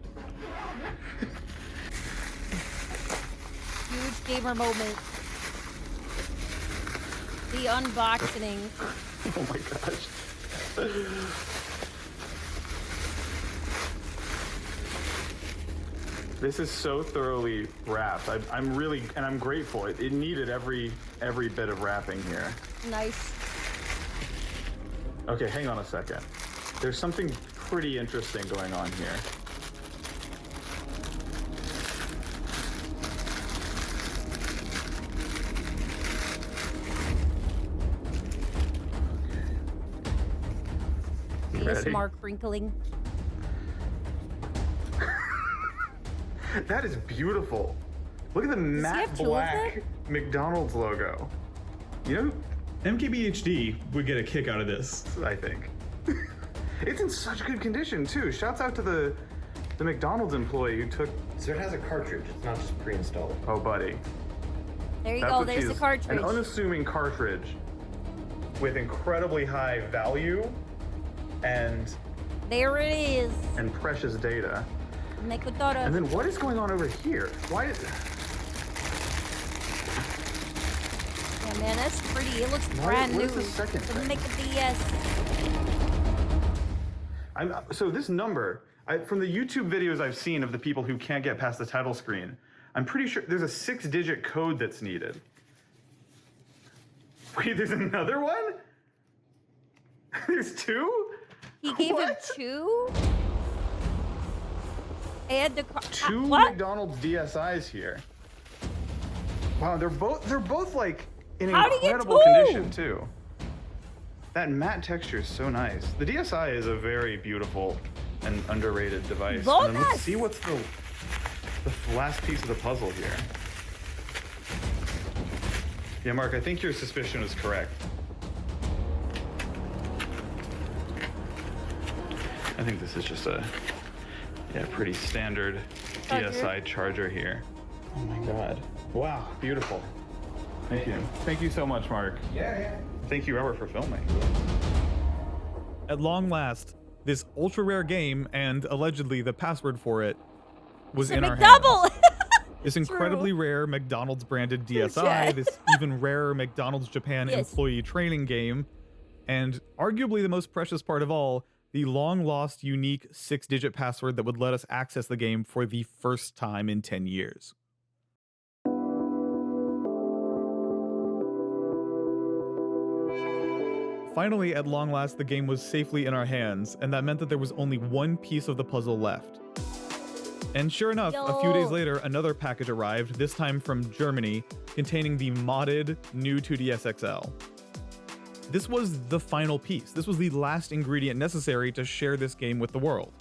Huge gamer moment. The unboxing. Oh my gosh. This is so thoroughly wrapped. I'm really, and I'm grateful. It needed every bit of wrapping here. Nice. Okay, hang on a second. There's something pretty interesting going on here. ASMR crinkling. That is beautiful. Look at the matte black McDonald's logo. You know, MKBHD would get a kick out of this, I think. It's in such good condition too. Shouts out to the McDonald's employee who took. So it has a cartridge. It's not just pre-installed. Oh, buddy. There you That's go. what There's she the is, cartridge. An unassuming cartridge with incredibly high value and There it is. precious data. Mecdonald. And then what is going on over here? Why is Yeah, man, that's pretty. It looks What- brand what new. is the second The thing? Make a DS. so this number, from the YouTube videos I've seen of the people who can't get past the title screen, I'm pretty sure there's a 6-digit code that's needed. Wait, there's another one? There's 2? He gave him 2? And the Two what? McDonald's DSIs here. Wow, they're both like in How'd he get incredible 2? condition too. That matte texture is so nice. The DSI is a very beautiful and underrated device. And then let's see what's the last piece of the puzzle here. Yeah, Mark, I think your suspicion is correct. I think this is just a pretty standard DSI charger here. Oh my god. Wow, beautiful. Thank you. Thank you so much, Mark. Yeah. Thank you, Robert, for filming. At long last, this ultra rare game and allegedly the password for it was in our hands. McDouble! This incredibly rare McDonald's branded DSI, Yeah. this even rarer McDonald's Japan employee training game, and arguably the most precious part of all, the long lost unique 6-digit password that would let us access the game for the first time in 10 years. Finally, at long last, the game was safely in our hands, and that meant that there was only one piece of the puzzle left. And sure enough, a few days later, another package arrived, this time from Germany, containing the modded new 2DS XL. This was the final piece. This was the last ingredient necessary to share this game with the world.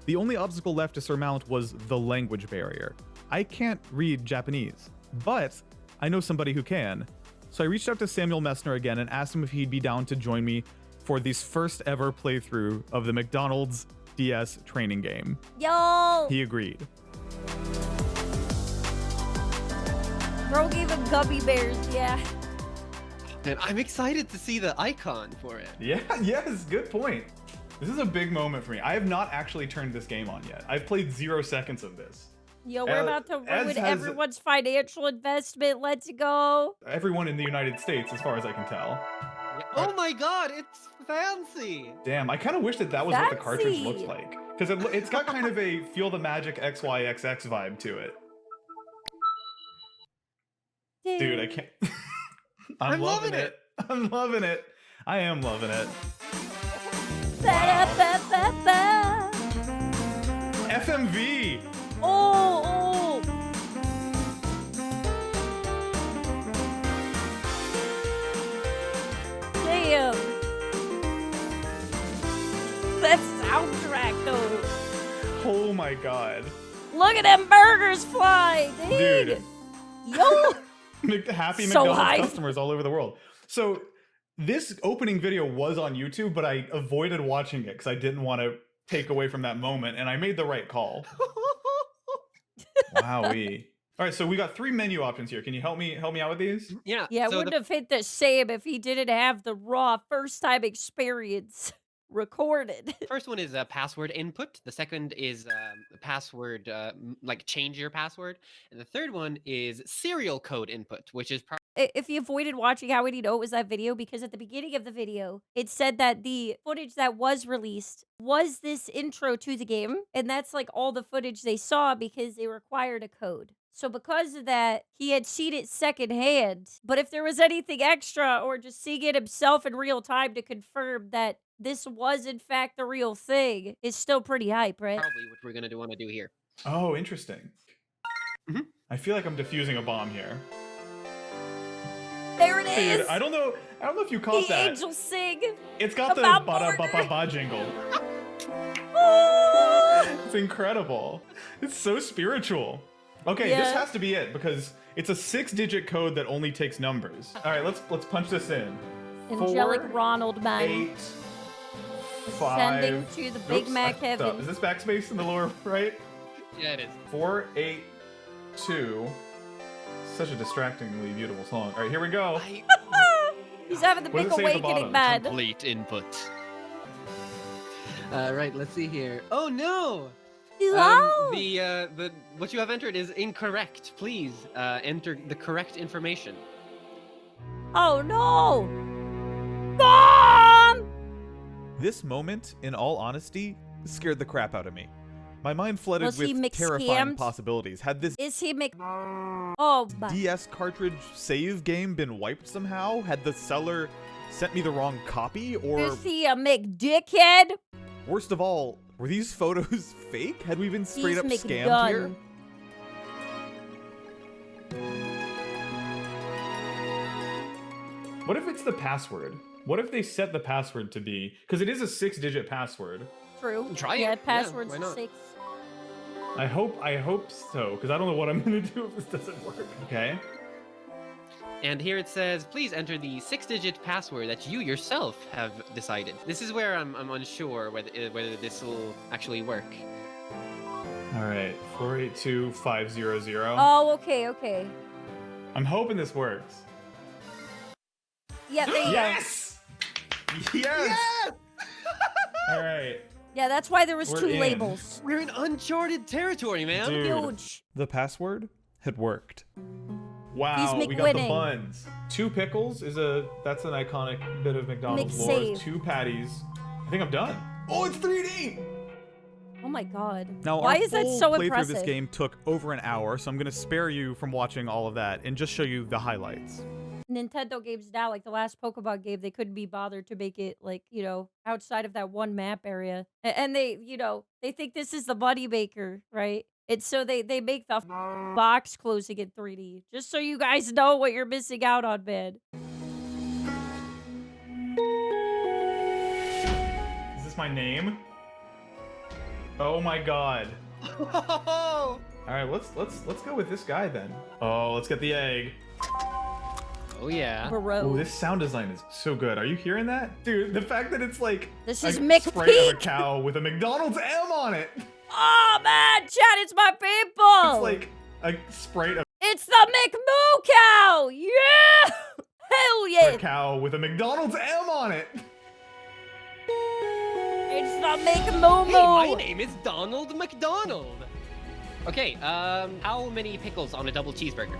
The only obstacle left to surmount was the language barrier. I can't read Japanese, but I know somebody who can. So I reached out to Samuel Messner again and asked him if he'd be down to join me for this first ever playthrough of the McDonald's DS training game. Yo! He agreed. Bro gave him gummy bears, yeah. And I'm excited to see the icon for it. Yeah, yes, good point. This is a big moment for me. I have not actually turned this game on yet. I've played 0 seconds of this. Yo, we're about to as ruin has everyone's financial investment. Let's go. everyone in the United States, as far as I can tell. Oh my god, it's fancy! Damn, I kind of wish that was what the cartridge Fancy. looks like. Because it's got kind of a Feel the Magic XYXX vibe to it. Dude, I can't... I'm loving it. I'm loving it. I am loving it. Ba-da-ba-ba-ba. FMV! Oh, damn. That soundtrack, though. Oh my god. Look at them burgers fly, dude. Yo. Happy So McDonald's hyped. customers all over the world. So this opening video was on YouTube, but I avoided watching it because I didn't want to take away from that moment, and I made the right call. Wowee. All right, so we got 3 menu options here. Can you help me out with these? Yeah. Yeah, it wouldn't have hit the same if he didn't have the raw first time experience recorded. First one is a password input. The second is password, like change your password. And the third one is serial code input, which is If you avoided watching, how would you know it was that video? Because at the beginning of the video, it said that the footage that was released was this intro to the game. And that's like all the footage they saw because they required a code. So because of that, he had seen it secondhand. But if there was anything extra or just seeing it himself in real time to confirm that this was in fact the real thing, is still pretty hype, right? probably what we're going to want to do here. Oh, interesting. I feel like I'm defusing a bomb here. There it is. Dude, I don't know if you caught The that. angels sing. It's got the about ba-da-ba-ba-ba jingle. It's incredible. It's so spiritual. Okay, this has to be it because it's a 6-digit code that only takes numbers. All right, let's punch this in. Angelic 4, Ronald man. 8, 5. Ascending to the Big Oops, Mac I fucked up. heaven. Is this backspace in the lower right? Yeah, it is. 4, 8, 2. Such a distractingly beautiful song. All right, here we go. He's having the What big does it say at the awakening, bottom? man. Complete input. Right, let's see here. Oh no! No! The what you have entered is incorrect. Please enter the correct information. Oh no! Mom! This moment, in all honesty, scared the crap out of me. My mind flooded Was he with terrifying McScammed? possibilities. Had this Is he Oh, my. DS cartridge save game been wiped somehow? Had the seller sent me the wrong copy? Or, Is he a McDickhead? worst of all, were these photos fake? Had we been straight He's up McDone. scammed here? What if it's the password? What if they set the password to be, because it is a 6-digit password. True. Try it. Yeah, Yeah, password's why not? 6. I hope so, because I don't know what I'm gonna do if this doesn't work. Okay. And here it says, please enter the 6-digit password that you yourself have decided. This is where I'm unsure whether this will actually work. All right, 482500. Oh, okay. I'm hoping this works. Yeah, there you Yes! Yes! All right. Yeah, that's why there was We're 2 in. labels. We're in uncharted territory, man. Dude, Huge. the password had worked. Wow, He's we got the McWinning. buns. 2 pickles that's an iconic bit of McDonald's lore. McSave. 2 patties. I think I'm done. Oh, it's 3D! Oh my god. Now, Why our is that full so playthrough impressive? of this game took over an hour, so I'm gonna spare you from watching all of that and just show you the highlights. Nintendo games now, like the last Pokemon game, they couldn't be bothered to make it like, outside of that one map area. And they, they think this is the money maker, right? And so they make the box closing in 3D. Just so you guys know what you're missing out on, man. Is this my name? Oh my god. All right, let's go with this guy then. Oh, let's get the egg. Oh yeah. Oh, this sound design is so good. Are you hearing that? Dude, the fact that it's like This a is spray of a McPeak. cow with a McDonald's M on it. Oh man, Chad, it's my people. It's like a spray of It's the McMoo cow. Yeah. Hell yeah. a cow with a McDonald's M on it. It's the McMoo. Hey, my name is Donald McDonald. Okay, how many pickles on a double cheeseburger?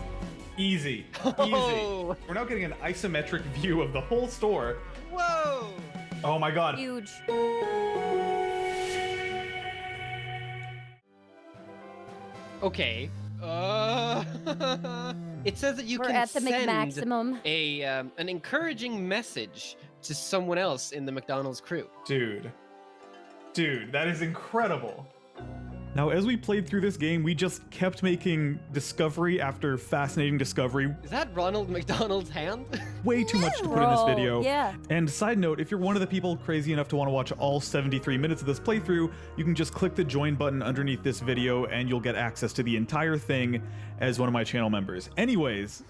Easy. Oh. Easy. We're now getting an isometric view of the whole store. Whoa. Oh my god. Huge. Okay. It says that you We're can at the send McMaximum. an encouraging message to someone else in the McDonald's crew. Dude, that is incredible. Now, as we played through this game, we just kept making discovery after fascinating discovery. Is that Ronald McDonald's hand? Way too much to put in this video. Yeah. And side note, if you're one of the people crazy enough to want to watch all 73 minutes of this playthrough, you can just click the join button underneath this video and you'll get access to the entire thing as one of my channel members. Anyways,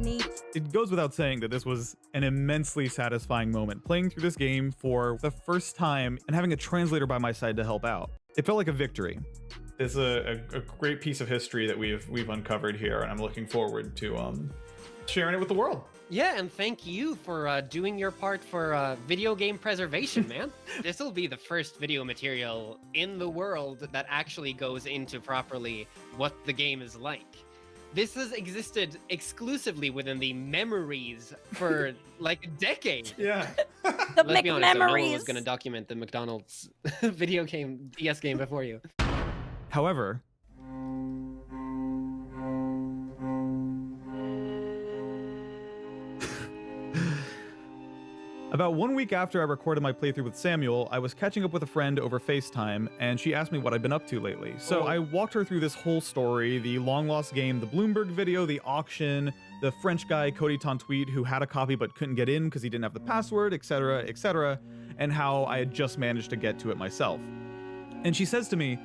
Neat. it goes without saying that this was an immensely satisfying moment, playing through this game for the first time and having a translator by my side to help out. It felt like a victory. It's a great piece of history that we've uncovered here, and I'm looking forward to sharing it with the world. Yeah, and thank you for doing your part for video game preservation, man. This will be the first video material in the world that actually goes into properly what the game is like. This has existed exclusively within the memories for like a decade. Yeah. The Let's be honest, though, no one McMemories. was going to document the McDonald's video game, DS game before you. However, About 1 week after I recorded my playthrough with Samuel, I was catching up with a friend over FaceTime, and she asked me what I'd been up to lately. So I walked her through this whole story, the long-lost game, the Bloomberg video, the auction, the French guy Cody Tontuit who had a copy but couldn't get in because he didn't have the password, etc., and how I had just managed to get to it myself. And she says to me,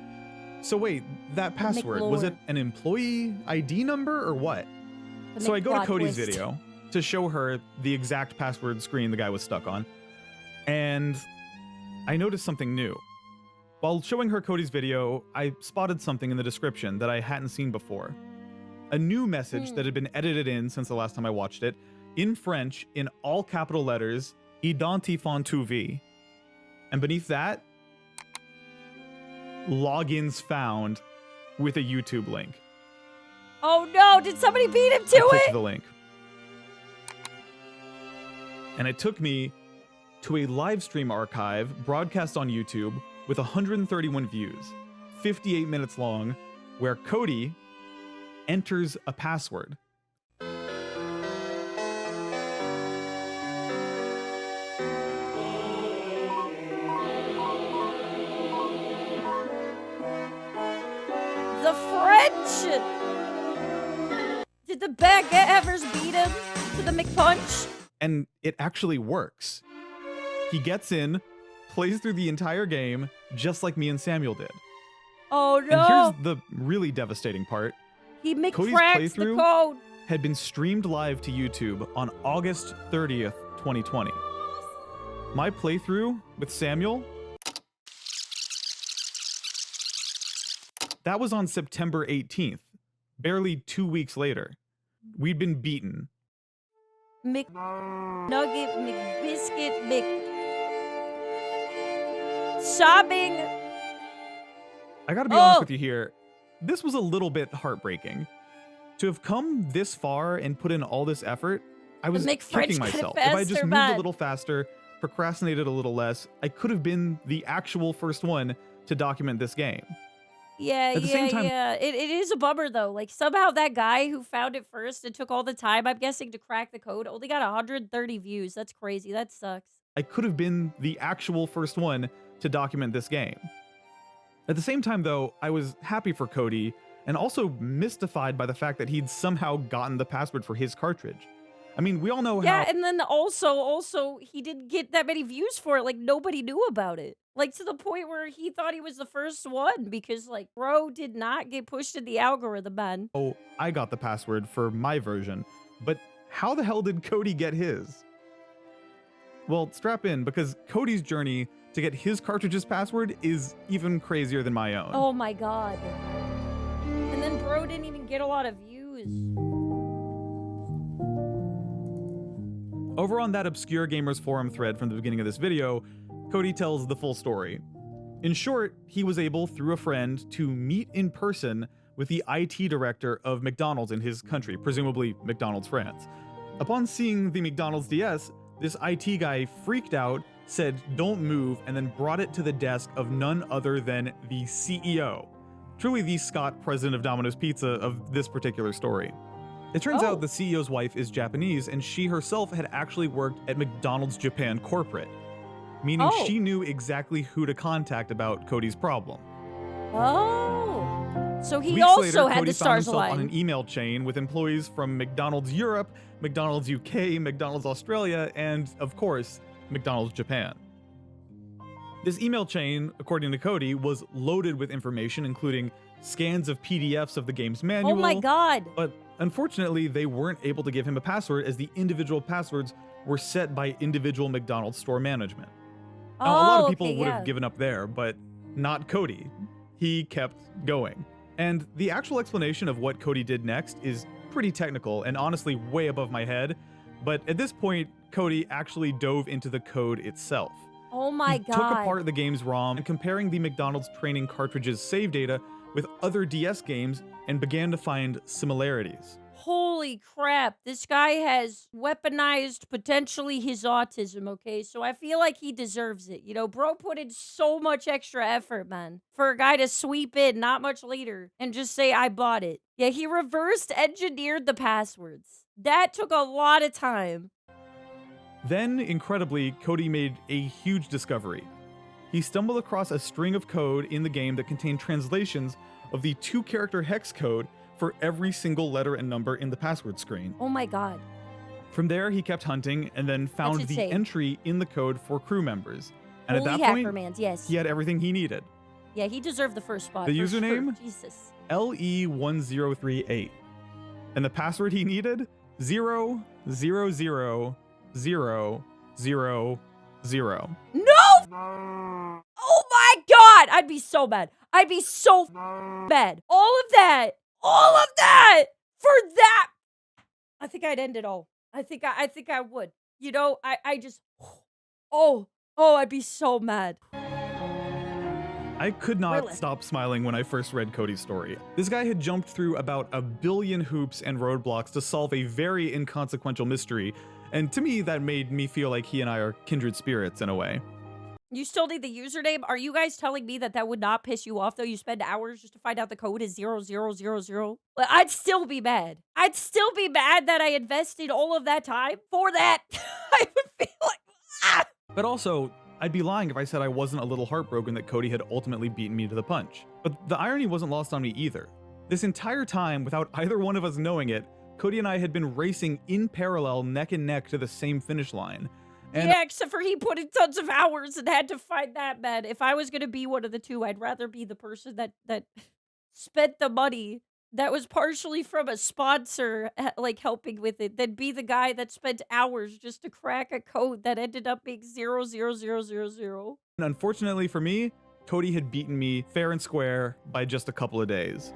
"So wait, that password, was it an employee ID number or what?" So I go to Cody's video to show her the exact password screen the guy was stuck on, and I noticed something new. While showing her Cody's video, I spotted something in the description that I hadn't seen before. A new message that had been edited in since the last time I watched it, in French, in all capital letters, Identifant tu vie. And beneath that, logins found with a YouTube link. Oh no, did somebody beat him to I clicked it? the link. And it took me to a live stream archive broadcast on YouTube with 131 views, 58 minutes long, where Cody enters a password. The French! Did the baguetters beat him to the McPunch? And it actually works. He gets in, plays through the entire game, just like me and Samuel did. Oh no! And here's the really devastating part. He Cody's McCracks the playthrough code. had been streamed live to YouTube on August 30th, 2020. My playthrough with Samuel, that was on September 18th, barely 2 weeks later. We'd been beaten. McNugget, McBiscuit, sobbing. I gotta be honest with you here. This was a little bit heartbreaking. To have come this far and put in all this effort, I was kicking myself. If I just moved a little faster, procrastinated a little less, I could have been the actual first one to document this game. Yeah, At the same time, It is a bummer though. Like somehow that guy who found it first and took all the time, I'm guessing, to crack the code, only got 130 views. That's crazy. That sucks. I could have been the actual first one to document this game. At the same time though, I was happy for Cody and also mystified by the fact that he'd somehow gotten the password for his cartridge. I mean, we all know how— Yeah, and then also he didn't get that many views for it. Like nobody knew about it. Like to the point where he thought he was the first one because like bro did not get pushed in the algorithm, man. Oh, I got the password for my version, but how the hell did Cody get his? Well, strap in, because Cody's journey to get his cartridge's password is even crazier than my own. Oh my god. And then bro didn't even get a lot of views. Over on that obscure gamers forum thread from the beginning of this video, Cody tells the full story. In short, he was able, through a friend, to meet in person with the IT director of McDonald's in his country, presumably McDonald's France. Upon seeing the McDonald's DS, this IT guy freaked out, said don't move, and then brought it to the desk of none other than the CEO. Truly the Scott, president of Domino's Pizza, of this particular story. It turns out the CEO's wife is Japanese, and she herself had actually worked at McDonald's Japan corporate, meaning she knew exactly who to contact about Cody's problem. Oh. So he Weeks also later, had Cody the stars found himself on aligned. an email chain with employees from McDonald's Europe, McDonald's UK, McDonald's Australia, and, of course, McDonald's Japan. This email chain, according to Cody, was loaded with information, including scans of PDFs of the game's manual. Oh my god. But unfortunately, they weren't able to give him a password, as the individual passwords were set by individual McDonald's store management. Now, a lot of people would have given up there, but not Cody. He kept going. And the actual explanation of what Cody did next is pretty technical and honestly way above my head. But at this point, Cody actually dove into the code itself. Oh my He god. took apart the game's ROM and comparing the McDonald's training cartridge's save data with other DS games and began to find similarities. Holy crap. This guy has weaponized potentially his autism, okay? So I feel like he deserves it. You know, bro put in so much extra effort, man, for a guy to sweep in not much later and just say, I bought it. Yeah, he reversed engineered the passwords. That took a lot of time. Then, incredibly, Cody made a huge discovery. He stumbled across a string of code in the game that contained translations of the 2-character hex code for every single letter and number in the password screen. Oh my god. From there, he kept hunting and then found the insane. entry in the code for crew members. And Holy at that point, Hackermans, yes. he had everything he needed. Yeah, he deserved the first spot. The for username? Sure. Jesus. LE1038. And the password he needed? 0000000. No! Oh my god! I'd be so mad. I'd be so mad. All of that for that. I think I'd end it all. I think I would. You know, I just I'd be so mad. I could not stop smiling when I first read Cody's story. This guy had jumped through about 1 billion hoops and roadblocks to solve a very inconsequential mystery, and to me that made me feel like he and I are kindred spirits in a way. You still need the username? Are you guys telling me that would not piss you off, though? You spend hours just to find out the code is 0000? Well, I'd still be mad. I'd still be mad that I invested all of that time for that. I would feel like, But also, I'd be lying if I said I wasn't a little heartbroken that Cody had ultimately beaten me to the punch. But the irony wasn't lost on me either. This entire time, without either one of us knowing it, Cody and I had been racing in parallel, neck and neck to the same finish line. And yeah, except for he put in tons of hours and had to find that man. If I was going to be one of the two, I'd rather be the person that spent the money that was partially from a sponsor, like, helping with it, than be the guy that spent hours just to crack a code that ended up being 00000. unfortunately for me, Cody had beaten me fair and square by just a couple of days.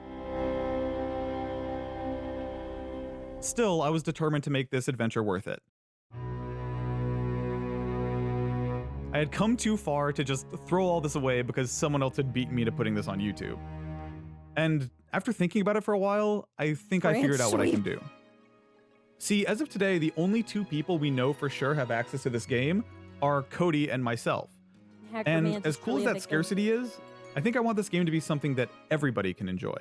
Still, I was determined to make this adventure worth it. I had come too far to just throw all this away because someone else had beaten me to putting this on YouTube. And after thinking about it for a while, I think I figured out what I can do. See, as of today, the only 2 people we know for sure have access to this game are Cody and myself. And as cool as that scarcity is, I think I want this game to be something that everybody can enjoy.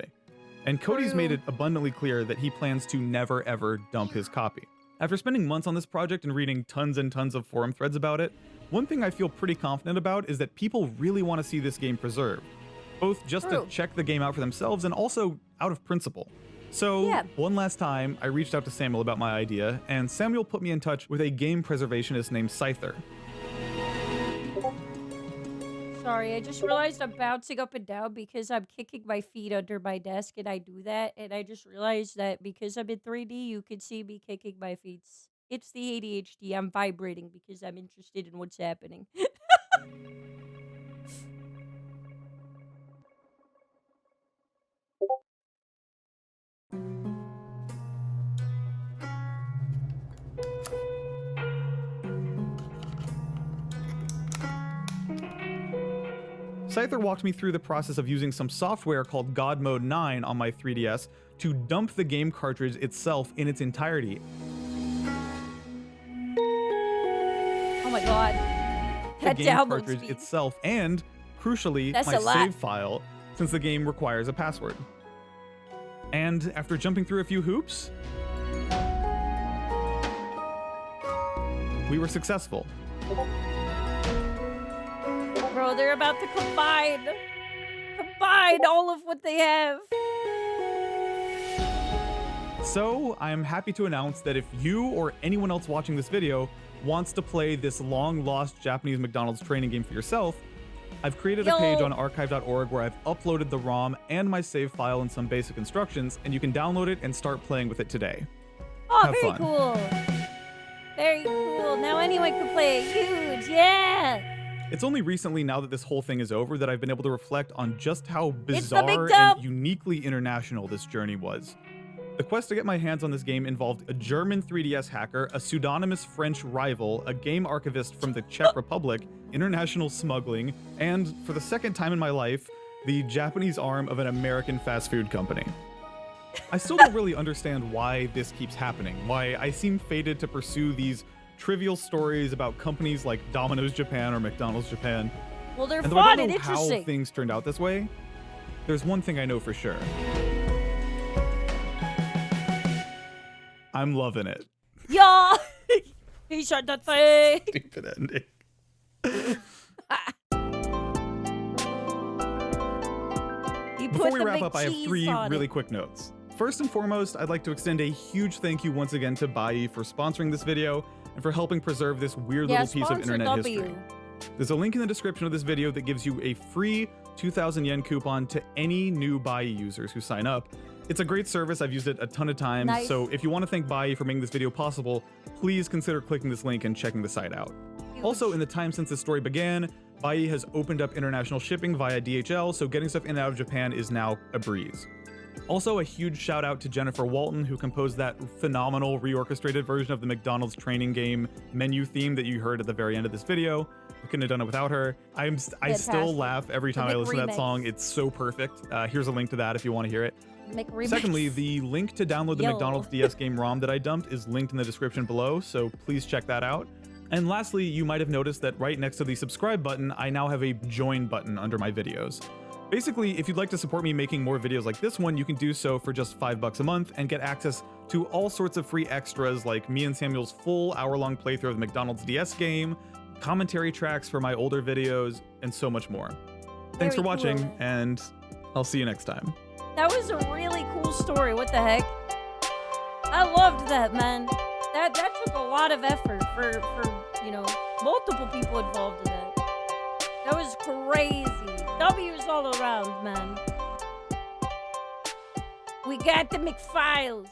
And Cody's made it abundantly clear that he plans to never ever dump his copy. After spending months on this project and reading tons and tons of forum threads about it, one thing I feel pretty confident about is that people really want to see this game preserved, both just to check the game out for themselves and also out of principle. So, one last time, I reached out to Samuel about my idea, and Samuel put me in touch with a game preservationist named Scyther. Sorry, I just realized I'm bouncing up and down because I'm kicking my feet under my desk, and I do that, and I just realized that because I'm in 3D, you can see me kicking my feet. It's the ADHD. I'm vibrating because I'm interested in what's happening. Scyther walked me through the process of using some software called God Mode 9 on my 3DS to dump the game cartridge itself in its entirety. Oh my god. The That game download cartridge speed. itself and, crucially, That's my a lot. save file, since the game requires a password. And after jumping through a few hoops, we were successful. Bro, they're about to combine all of what they have. So, I'm happy to announce that if you or anyone else watching this video wants to play this long-lost Japanese McDonald's training game for yourself, I've created a page on archive.org where I've uploaded the ROM and my save file and some basic instructions, and you can download it and start playing with it today. Oh, Have very fun. cool. Very cool. Now anyone can play it. Huge. Yeah. It's only recently, now that this whole thing is over, that I've been able to reflect on just how It's the big bizarre dub. and uniquely international this journey was. The quest to get my hands on this game involved a German 3DS hacker, a pseudonymous French rival, a game archivist from the Czech Republic, international smuggling, and, for the second time in my life, the Japanese arm of an American fast food company. I still don't really understand why this keeps happening, why I seem fated to pursue these trivial stories about companies like Domino's Japan or McDonald's Japan. Well, they're And though I fun don't and know how interesting. things turned out this way, there's one thing I know for sure. I'm loving it. Y'all. He shot the thing. Stupid ending. Before we wrap up, I have 3 really quick notes. First and foremost, I'd like to extend a huge thank you once again to Bai for sponsoring this video and for helping preserve this weird little piece of internet history. There's a link in the description of this video that gives you a free 2,000 yen coupon to any new Bai users who sign up. It's a great service. I've used it a ton of times. So if you want to thank Bai for making this video possible, please consider clicking this link and checking the site out. Also, in the time since this story began, Bai has opened up international shipping via DHL, so getting stuff in and out of Japan is now a breeze. Also, a huge shout out to Jennifer Walton, who composed that phenomenal reorchestrated version of the McDonald's training game menu theme that you heard at the very end of this video. I couldn't have done it without her. I still laugh every time I listen to that song. It's so perfect. Here's a link to that if you want to hear it. Secondly, the link to download the McDonald's DS game ROM that I dumped is linked in the description below, so please check that out. And lastly, you might have noticed that right next to the subscribe button, I now have a join button under my videos. Basically, if you'd like to support me making more videos like this one, you can do so for just $5 a month and get access to all sorts of free extras like me and Samuel's full hour-long playthrough of the McDonald's DS game, commentary tracks for my older videos, and so much more. Thanks for watching, and I'll see you next time. That was a really cool story. What the heck? I loved that, man. That took a lot of effort for you know, multiple people involved in that. That was crazy. W's all around, man. We got the McFiles.